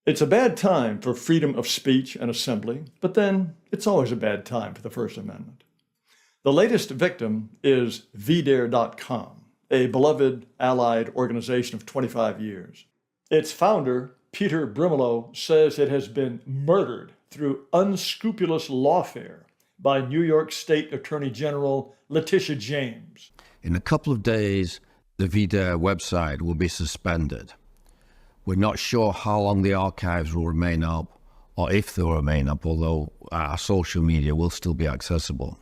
It's a bad time for freedom of speech and assembly, but then it's always a bad time for the First Amendment. The latest victim is VDare.com, a beloved allied organization of 25 years. Its founder, Peter Brimelow, says it has been murdered through unscrupulous lawfare by New York State Attorney General Letitia James. In a couple of days, the VDare website will be suspended. We're not sure how long the archives will remain up, or if they'll remain up, although our social media will still be accessible.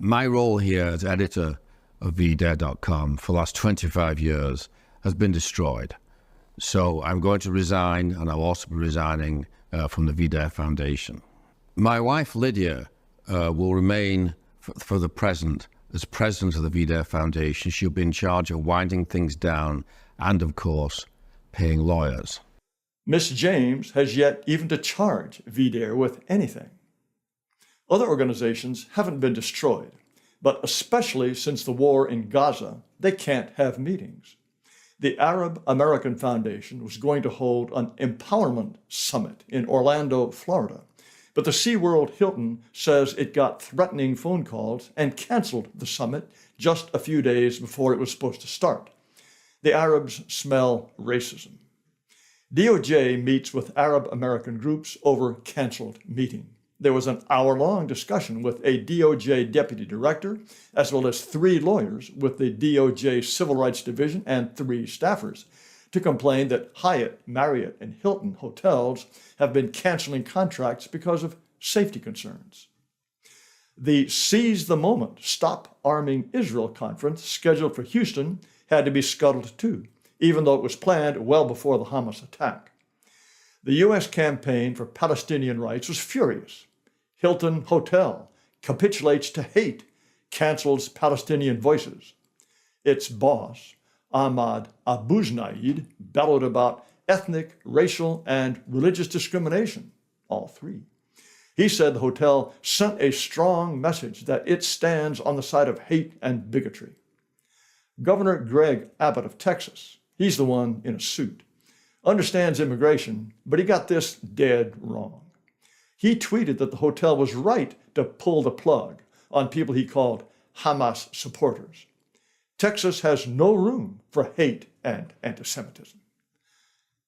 My role here as editor of VDare.com for the last 25 years has been destroyed. So I'm going to resign, and I'll also be resigning from the VDare Foundation. My wife, Lydia, will remain, for the present, as president of the VDare Foundation. She'll be in charge of winding things down and, of course, paying lawyers. Miss James has yet even to charge VDare with anything. Other organizations haven't been destroyed, but especially since the war in Gaza, they can't have meetings. The Arab American Foundation was going to hold an empowerment summit in Orlando, Florida, but the SeaWorld Hilton says it got threatening phone calls and canceled the summit just a few days before it was supposed to start. The Arabs smell racism. DOJ meets with Arab American groups over canceled meeting. There was an hour-long discussion with a DOJ deputy director, as well as 3 lawyers with the DOJ Civil Rights Division and 3 staffers, to complain that Hyatt, Marriott, and Hilton hotels have been canceling contracts because of safety concerns. The Seize the Moment, Stop Arming Israel conference scheduled for Houston had to be scuttled too, even though it was planned well before the Hamas attack. The U.S. campaign for Palestinian rights was furious. Hilton Hotel capitulates to hate, cancels Palestinian voices. Its boss, Ahmad Abuznaid, bellowed about ethnic, racial, and religious discrimination, all 3. He said the hotel sent a strong message that it stands on the side of hate and bigotry. Governor Greg Abbott of Texas, he's the one in a suit, understands immigration, but he got this dead wrong. He tweeted that the hotel was right to pull the plug on people he called Hamas supporters. Texas has no room for hate and anti-Semitism.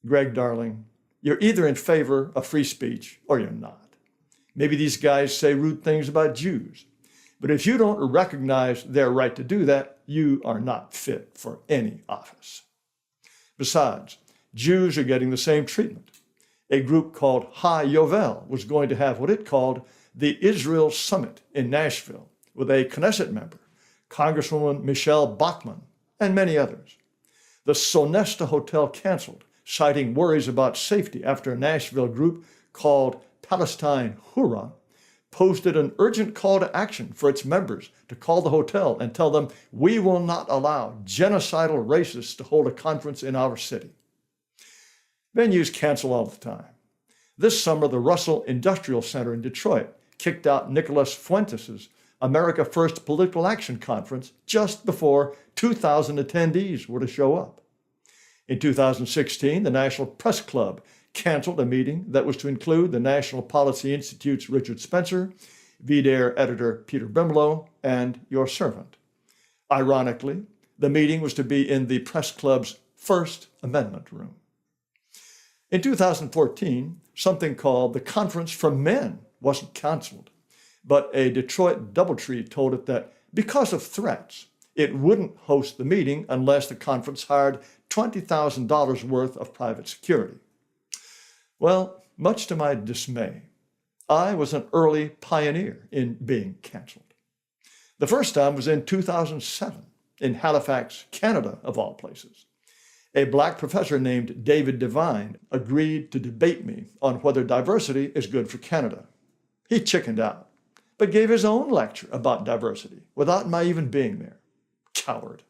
Greg, darling, you're either in favor of free speech or you're not. Maybe these guys say rude things about Jews, but if you don't recognize their right to do that, you are not fit for any office. Besides, Jews are getting the same treatment. A group called HaYovel was going to have what it called the Israel Summit in Nashville with a Knesset member, Congresswoman Michelle Bachmann, and many others. The Sonesta Hotel canceled, citing worries about safety after a Nashville group called Palestine Hurrah posted an urgent call to action for its members to call the hotel and tell them, "We will not allow genocidal racists to hold a conference in our city." Venues cancel all the time. This summer, the Russell Industrial Center in Detroit kicked out Nicholas Fuentes' America First Political Action Conference just before 2,000 attendees were to show up. In 2016, the National Press Club canceled a meeting that was to include the National Policy Institute's Richard Spencer, VDare editor Peter Brimelow, and your servant. Ironically, the meeting was to be in the press club's First Amendment room. In 2014, something called the Conference for Men wasn't canceled, but a Detroit DoubleTree told it that because of threats, it wouldn't host the meeting unless the conference hired $20,000 worth of private security. Well, much to my dismay, I was an early pioneer in being canceled. The first time was in 2007 in Halifax, Canada, of all places. A Black professor named David Devine agreed to debate me on whether diversity is good for Canada. He chickened out, but gave his own lecture about diversity without my even being there. Coward.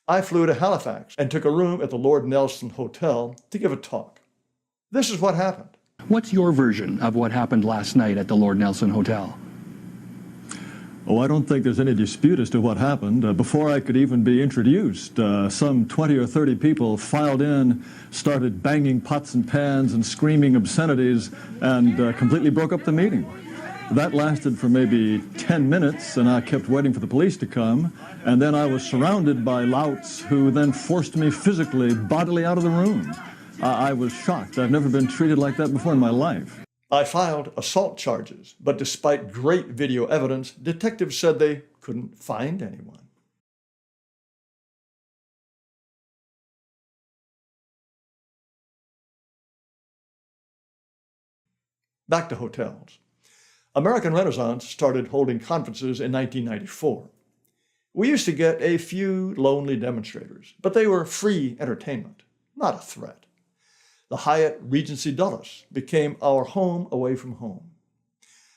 I flew to Halifax and took a room at the Lord Nelson Hotel to give a talk. This is what happened. What's your version of what happened last night at the Lord Nelson Hotel? Oh, I don't think there's any dispute as to what happened. Before I could even be introduced, some 20 or 30 people filed in, started banging pots and pans and screaming obscenities, and completely broke up the meeting. That lasted for maybe 10 minutes, and I kept waiting for the police to come, and then I was surrounded by louts who then forced me physically, bodily out of the room. I was shocked. I've never been treated like that before in my life. I filed assault charges, but despite great video evidence, detectives said they couldn't find anyone. Back to hotels. American Renaissance started holding conferences in 1994. We used to get a few lonely demonstrators, but they were free entertainment, not a threat. The Hyatt Regency Dulles became our home away from home.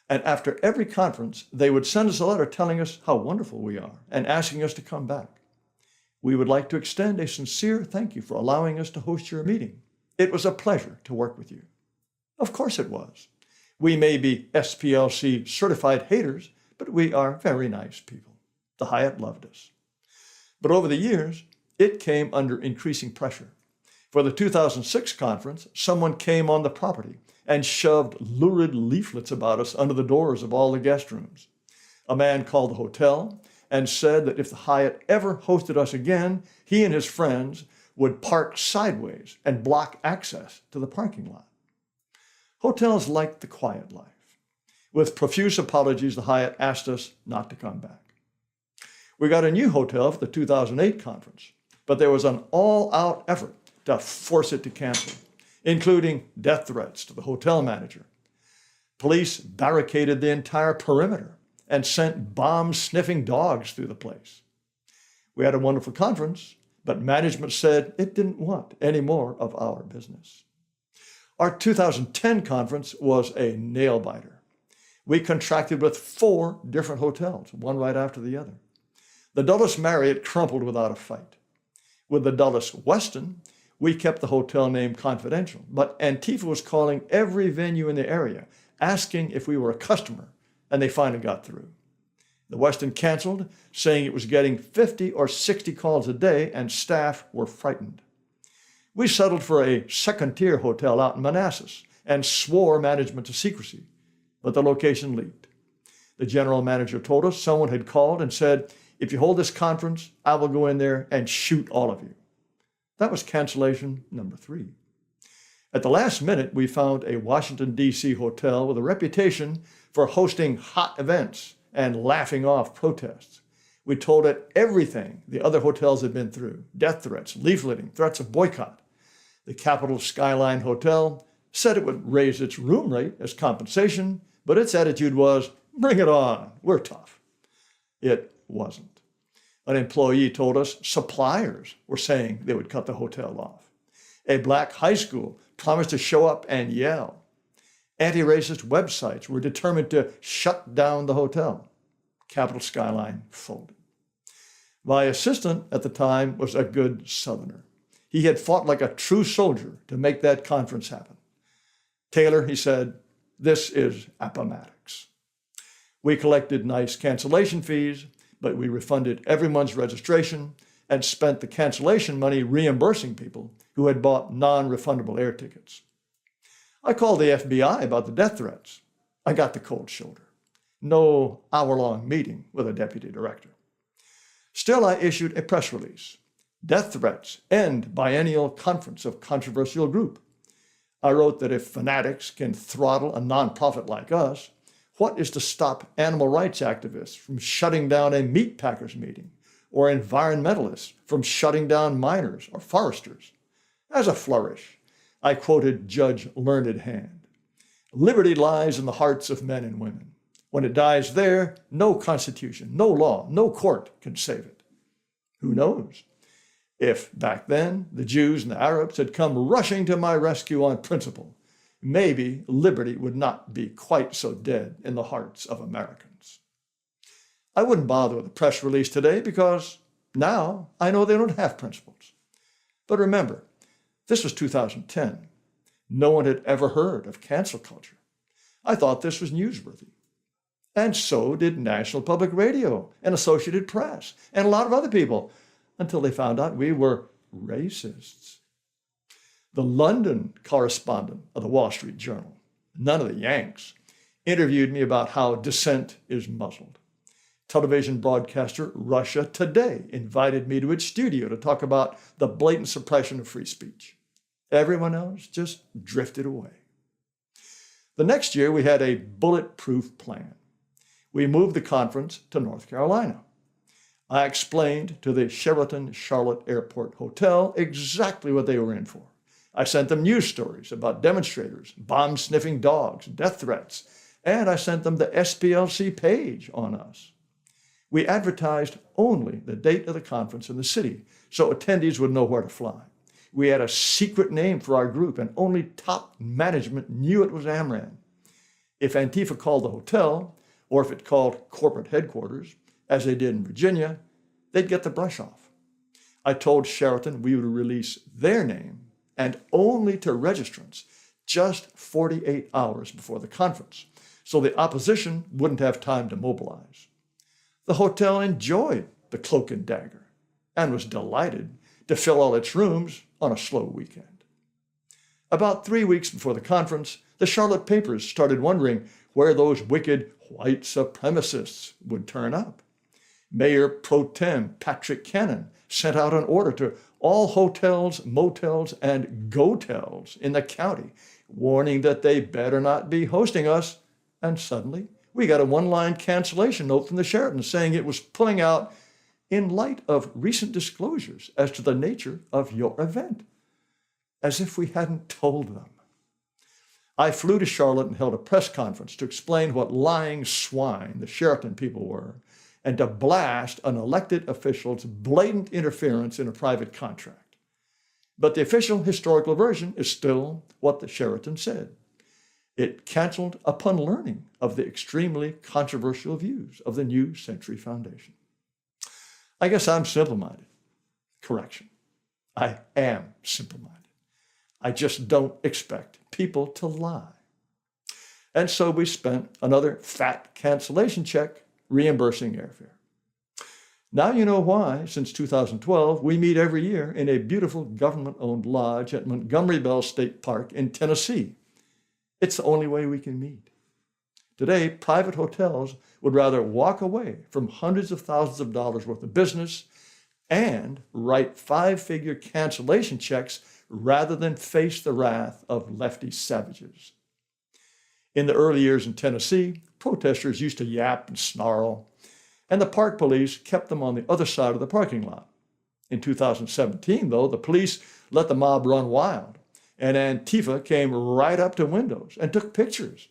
And after every conference, they would send us a letter telling us how wonderful we are and asking us to come back. We would like to extend a sincere thank you for allowing us to host your meeting. It was a pleasure to work with you. Of course it was. We may be SPLC certified haters, but we are very nice people. The Hyatt loved us. But over the years, it came under increasing pressure. For the 2006 conference, someone came on the property and shoved lurid leaflets about us under the doors of all the guest rooms. A man called the hotel and said that if the Hyatt ever hosted us again, he and his friends would park sideways and block access to the parking lot. Hotels liked the quiet life. With profuse apologies, the Hyatt asked us not to come back. We got a new hotel for the 2008 conference, but there was an all-out effort to force it to cancel, including death threats to the hotel manager. Police barricaded the entire perimeter and sent bomb-sniffing dogs through the place. We had a wonderful conference, but management said it didn't want any more of our business. Our 2010 conference was a nail-biter. We contracted with 4 different hotels, one right after the other. The Dulles Marriott crumpled without a fight. With the Dulles Westin, we kept the hotel name confidential, but Antifa was calling every venue in the area, asking if we were a customer, and they finally got through. The Westin canceled, saying it was getting 50 or 60 calls a day, and staff were frightened. We settled for a second-tier hotel out in Manassas and swore management to secrecy, but the location leaked. The general manager told us someone had called and said, "If you hold this conference, I will go in there and shoot all of you." That was cancellation number 3. At the last minute, we found a Washington, D.C. hotel with a reputation for hosting hot events and laughing off protests. We told it everything the other hotels had been through: death threats, leafleting, threats of boycott. The Capital Skyline Hotel said it would raise its room rate as compensation, but its attitude was, "Bring it on, we're tough." It wasn't. An employee told us suppliers were saying they would cut the hotel off. A black high school promised to show up and yell. Anti-racist websites were determined to shut down the hotel. Capital Skyline folded. My assistant at the time was a good Southerner. He had fought like a true soldier to make that conference happen. "Taylor," he said, "this is Appomattox." We collected nice cancellation fees, but we refunded everyone's registration and spent the cancellation money reimbursing people who had bought non-refundable air tickets. I called the FBI about the death threats. I got the cold shoulder. No hour-long meeting with a deputy director. Still, I issued a press release. "Death threats end biennial conference of controversial group." I wrote that if fanatics can throttle a nonprofit like us, what is to stop animal rights activists from shutting down a meat packers meeting, or environmentalists from shutting down miners or foresters? As a flourish, I quoted Judge Learned Hand. "Liberty lies in the hearts of men and women. When it dies there, no constitution, no law, no court can save it." Who knows? If back then the Jews and the Arabs had come rushing to my rescue on principle, maybe liberty would not be quite so dead in the hearts of Americans. I wouldn't bother with a press release today because now I know they don't have principles. But remember, this was 2010. No one had ever heard of cancel culture. I thought this was newsworthy. And so did National Public Radio and Associated Press and a lot of other people, until they found out we were racists. The London correspondent of the Wall Street Journal, none of the Yanks, interviewed me about how dissent is muzzled. Television broadcaster Russia Today invited me to its studio to talk about the blatant suppression of free speech. Everyone else just drifted away. The next year, we had a bulletproof plan. We moved the conference to North Carolina. I explained to the Sheraton Charlotte Airport Hotel exactly what they were in for. I sent them news stories about demonstrators, bomb-sniffing dogs, death threats, and I sent them the SPLC page on us. We advertised only the date of the conference in the city, so attendees would know where to fly. We had a secret name for our group, and only top management knew it was AmRen. If Antifa called the hotel, or if it called corporate headquarters, as they did in Virginia, they'd get the brush off. I told Sheraton we would release their name, and only to registrants, just 48 hours before the conference, so the opposition wouldn't have time to mobilize. The hotel enjoyed the cloak and dagger and was delighted to fill all its rooms on a slow weekend. About 3 weeks before the conference, the Charlotte papers started wondering where those wicked white supremacists would turn up. Mayor Pro Tem Patrick Cannon sent out an order to all hotels, motels, and go-tels in the county, warning that they better not be hosting us. And suddenly, we got a one-line cancellation note from the Sheraton saying it was pulling out in light of recent disclosures as to the nature of your event, as if we hadn't told them. I flew to Charlotte and held a press conference to explain what lying swine the Sheraton people were, and to blast an elected official's blatant interference in a private contract. But the official historical version is still what the Sheraton said. It canceled upon learning of the extremely controversial views of the New Century Foundation. I guess I'm simple-minded. Correction. I am simple-minded. I just don't expect people to lie. And so we spent another fat cancellation check reimbursing airfare. Now you know why, since 2012, we meet every year in a beautiful government-owned lodge at Montgomery Bell State Park in Tennessee. It's the only way we can meet. Today, private hotels would rather walk away from hundreds of thousands of dollars worth of business and write five-figure cancellation checks rather than face the wrath of lefty savages. In the early years in Tennessee, protesters used to yap and snarl, and the park police kept them on the other side of the parking lot. In 2017, though, the police let the mob run wild, and Antifa came right up to windows and took pictures.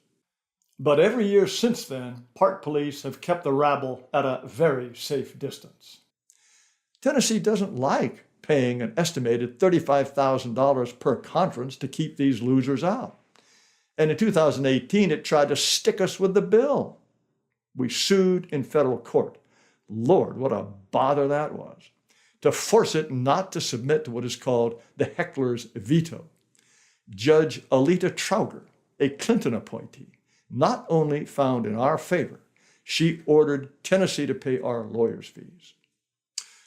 But every year since then, park police have kept the rabble at a very safe distance. Tennessee doesn't like paying an estimated $35,000 per conference to keep these losers out. And in 2018, it tried to stick us with the bill. We sued in federal court. Lord, what a bother that was, to force it not to submit to what is called the heckler's veto. Judge Alita Trauger, a Clinton appointee, not only found in our favor, she ordered Tennessee to pay our lawyers' fees.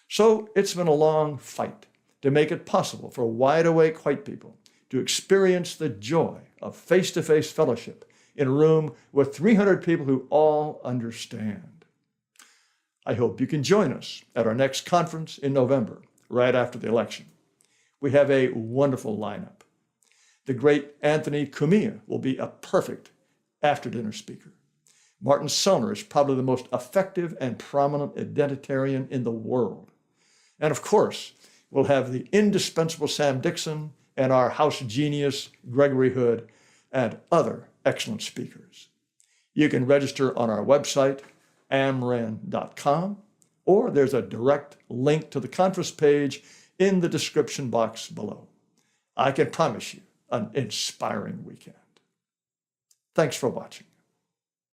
So it's been a long fight to make it possible for wide-awake white people to experience the joy of face-to-face fellowship in a room with 300 people who all understand. I hope you can join us at our next conference in November, right after the election. We have a wonderful lineup. The great Anthony Cumia will be a perfect after-dinner speaker. Martin Sellner is probably the most effective and prominent identitarian in the world. And of course, we'll have the indispensable Sam Dixon and our house genius, Gregory Hood, and other excellent speakers. You can register on our website, amren.com, or there's a direct link to the conference page in the description box below. I can promise you an inspiring weekend. Thanks for watching.